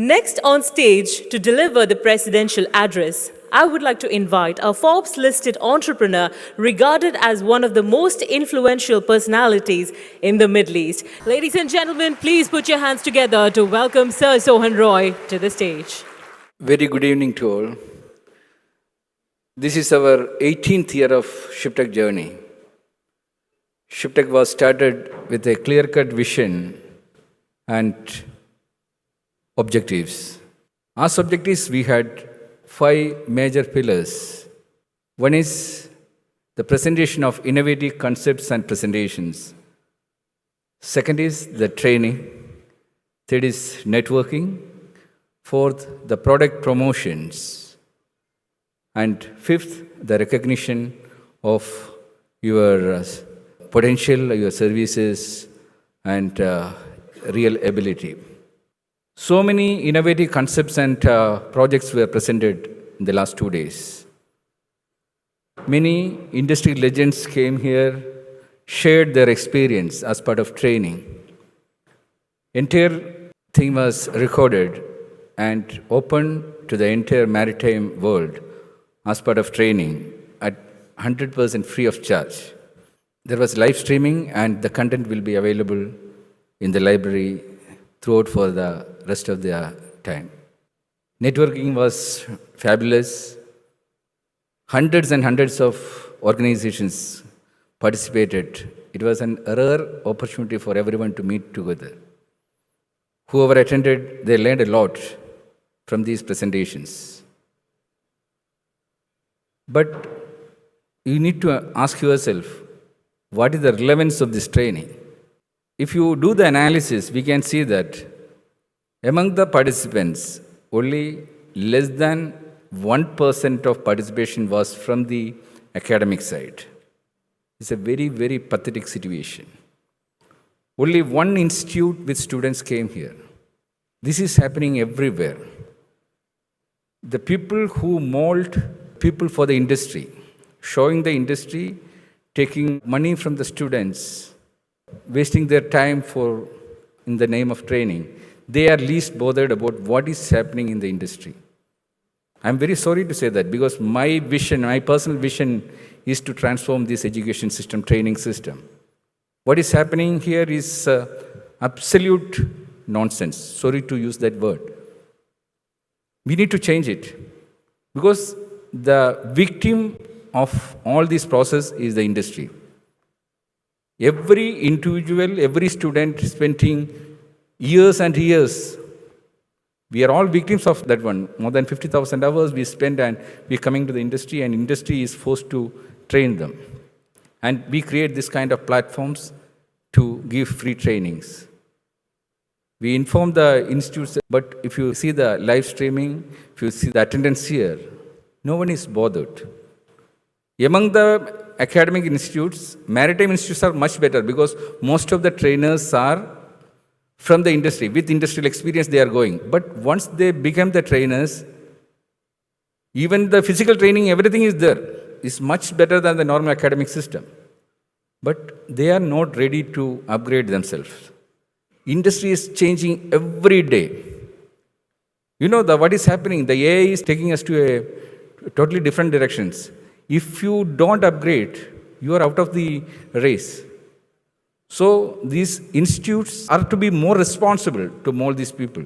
Next on stage to deliver the presidential address, I would like to invite a Forbes-listed entrepreneur regarded as one of the most influential personalities in the Middle East. Ladies and gentlemen, please put your hands together to welcome Sir Sohan Roy to the stage. Very good evening to all. This is our 18th year of ShipTek journey. ShipTek was started with a clear-cut vision and objectives. As objectives, we had 5 major pillars. One is the presentation of innovative concepts and presentations. Second is the training. Third is networking. Fourth, the product promotions. And fifth, the recognition of your potential, your services, and real ability. So many innovative concepts and projects were presented in the last 2 days. Many industry legends came here, shared their experience as part of training. Entire thing was recorded and open to the entire maritime world as part of training at 100% free of charge. There was live streaming and the content will be available in the library throughout for the rest of the time. Networking was fabulous. Hundreds and hundreds of organizations participated. It was an rare opportunity for everyone to meet together. Whoever attended, they learned a lot from these presentations. But you need to ask yourself, what is the relevance of this training? If you do the analysis, we can see that among the participants, only less than 1% of participation was from the academic side. It's a very, very pathetic situation. Only one institute with students came here. This is happening everywhere. The people who mold people for the industry, showing the industry, taking money from the students, wasting their time in the name of training, they are least bothered about what is happening in the industry. I'm very sorry to say that because my vision, my personal vision is to transform this education system, training system. What is happening here is absolute nonsense. Sorry to use that word. We need to change it because the victim of all this process is the industry. Every individual, every student spending years and years. We are all victims of that one. More than 50,000 hours we spend and we're coming to the industry and industry is forced to train them. And we create this kind of platforms to give free trainings. We inform the institutes, but if you see the live streaming, if you see the attendance here, no one is bothered. Among the academic institutes, maritime institutes are much better because most of the trainers are from the industry. With industrial experience, they are going. But once they become the trainers, even the physical training, everything is there. It's much better than the normal academic system. But they are not ready to upgrade themselves. Industry is changing every day. You know what is happening? The AI is taking us to a totally different directions. If you don't upgrade, you are out of the race. So these institutes are to be more responsible to mold these people.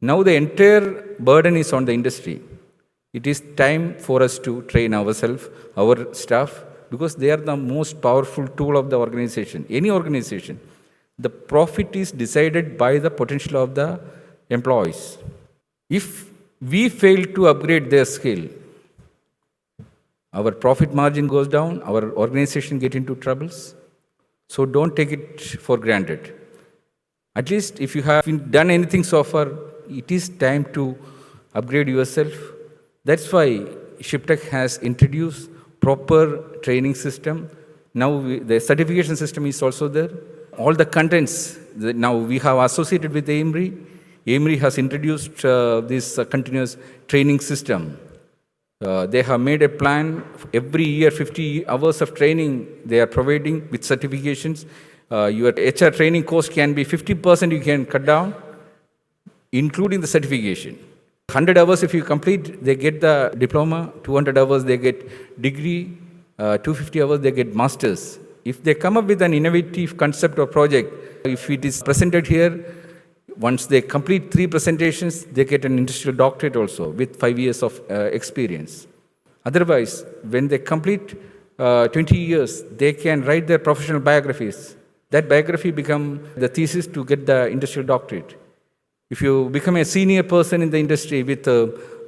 Now the entire burden is on the industry. It is time for us to train ourselves, our staff, because they are the most powerful tool of the organization, any organization. The profit is decided by the potential of the employees. If we fail to upgrade their skill, our profit margin goes down, our organization gets into troubles. So don't take it for granted. At least if you have done anything so far, it is time to upgrade yourself. That's why ShipTek has introduced proper training system. Now the certification system is also there. All the contents, now we have associated with AIMRI. AIMRI has introduced this continuous training system. They have made a plan. Every year, 50 hours of training they are providing with certifications. Your HR training cost can be 50% you can cut down. including the certification. 100 hours if you complete, they get the diploma. 200 hours they get degree. 250 hours they get masters. If they come up with an innovative concept or project, if it is presented here, once they complete 3 presentations, they get an industrial doctorate also with 5 years of experience. Otherwise, when they complete 20 years, they can write their professional biographies. That biography become the thesis to get the industrial doctorate. If you become a senior person in the industry with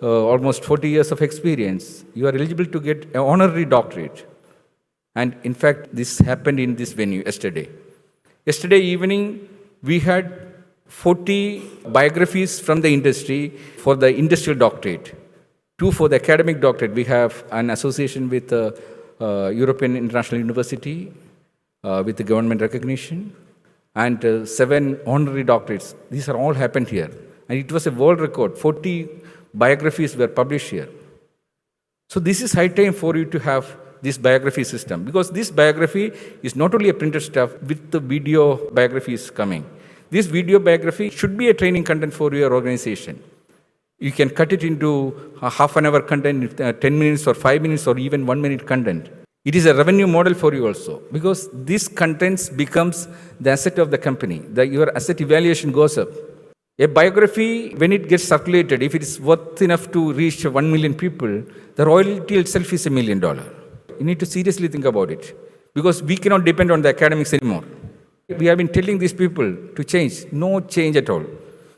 almost 40 years of experience, you are eligible to get an honorary doctorate. And in fact, this happened in this venue yesterday. Yesterday evening, we had 40 biographies from the industry for the industrial doctorate. 2 for the academic doctorate. We have an association with European International University with the government recognition, and 7 honorary doctorates. These are all happened here. And it was a world record. 40 biographies were published here. So this is high time for you to have this biography system, because this biography is not only a printed stuff, with the video biographies coming. This video biography should be a training content for your organization. You can cut it into a half an hour content, 10 minutes or 5 minutes or even 1 minute content. It is a revenue model for you also, because this contents becomes the asset of the company. Your asset evaluation goes up. A biography, when it gets circulated, if it is worth enough to reach 1 million people, the royalty itself is $1 million. You need to seriously think about it, because we cannot depend on the academics anymore. We have been telling these people to change. No change at all.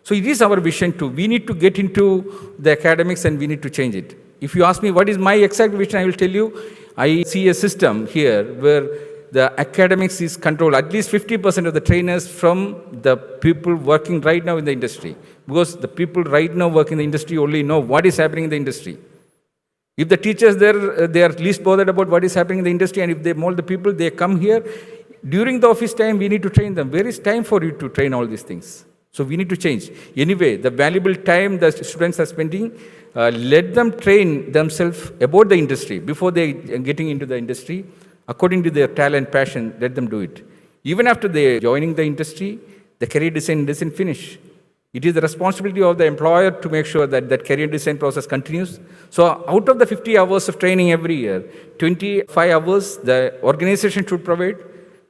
So it is our vision too. We need to get into the academics and we need to change it. If you ask me what is my exact vision, I will tell you, I see a system here where the academics is controlled, at least 50% of the trainers from the people working right now in the industry. Because the people right now working in the industry only know what is happening in the industry. If the teachers there, they are least bothered about what is happening in the industry, and if they mold the people, they come here. During the office time, we need to train them. Where is time for you to train all these things? So we need to change. Anyway, the valuable time the students are spending, let them train themselves about the industry before they getting into the industry. According to their talent, passion, let them do it. Even after they joining the industry, the career design doesn't finish. It is the responsibility of the employer to make sure that that career design process continues. So out of the 50 hours of training every year, 25 hours the organization should provide,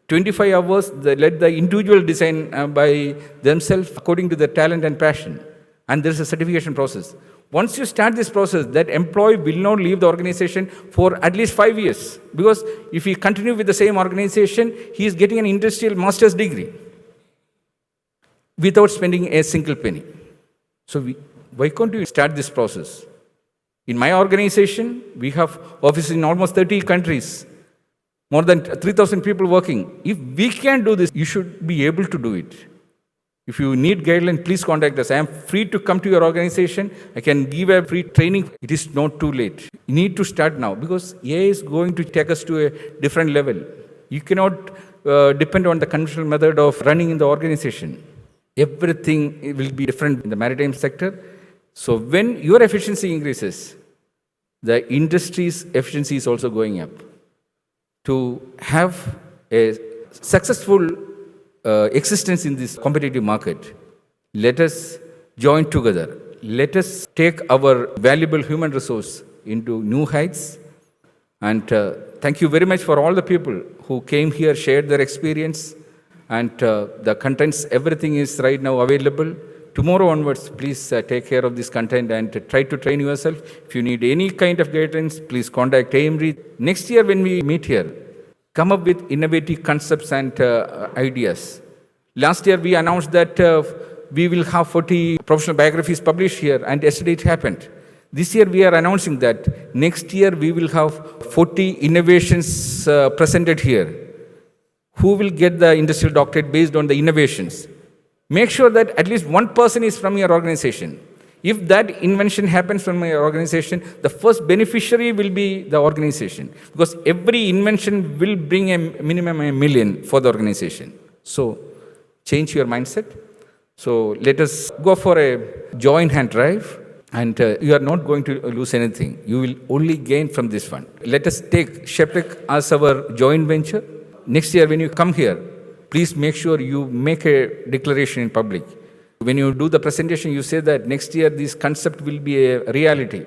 25 hours let the individual design by themselves according to their talent and passion. And there is a certification process. Once you start this process, that employee will not leave the organization for at least 5 years. Because if he continue with the same organization, he is getting an industrial master's degree without spending a single penny. So why can't you start this process? In my organization, we have offices in almost 30 countries, more than 3,000 people working. If we can do this, you should be able to do it. If you need guidelines, please contact us. I am free to come to your organization. I can give a free training. It is not too late. You need to start now, because AI is going to take us to a different level. You cannot depend on the conventional method of running in the organization. Everything will be different in the maritime sector. So when your efficiency increases, the industry's efficiency is also going up. To have a successful existence in this competitive market, let us join together. Let us take our valuable human resource into new heights. And thank you very much for all the people who came here, shared their experience. And the contents, everything is right now available. Tomorrow onwards, please take care of this content and try to train yourself. If you need any kind of guidance, please contact AMRE. Next year when we meet here, come up with innovative concepts and ideas. Last year we announced that we will have 40 professional biographies published here, and yesterday it happened. This year we are announcing that next year we will have 40 innovations presented here. Who will get the industrial doctorate based on the innovations? Make sure that at least one person is from your organization. If that invention happens from your organization, the first beneficiary will be the organization, because every invention will bring a minimum $1 million for the organization. So change your mindset. So let us go for a joint hand drive, and you are not going to lose anything. You will only gain from this one. Let us take ShipTek as our joint venture. Next year when you come here, please make sure you make a declaration in public. When you do the presentation, you say that next year this concept will be a reality.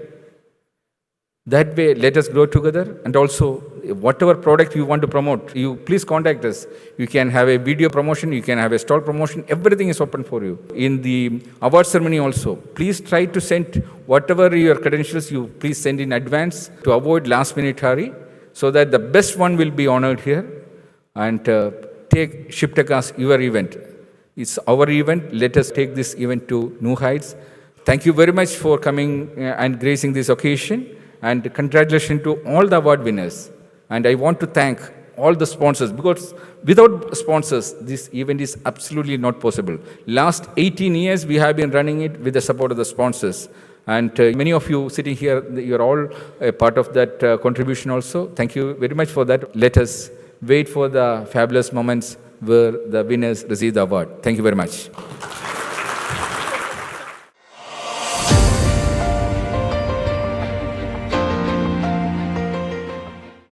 That way, let us grow together. And also, whatever product you want to promote, you please contact us. You can have a video promotion, you can have a stall promotion, everything is open for you. In the award ceremony also, please try to send whatever your credentials, you please send in advance to avoid last minute hurry, so that the best one will be honored here. And take ShipTek as your event. It's our event. Let us take this event to new heights. Thank you very much for coming and gracing this occasion. And congratulations to all the award winners. And I want to thank all the sponsors, because without sponsors, this event is absolutely not possible. Last 18 years, we have been running it with the support of the sponsors. And many of you sitting here, you're all a part of that contribution also. Thank you very much for that. Let us wait for the fabulous moments where the winners receive the award. Thank you very much.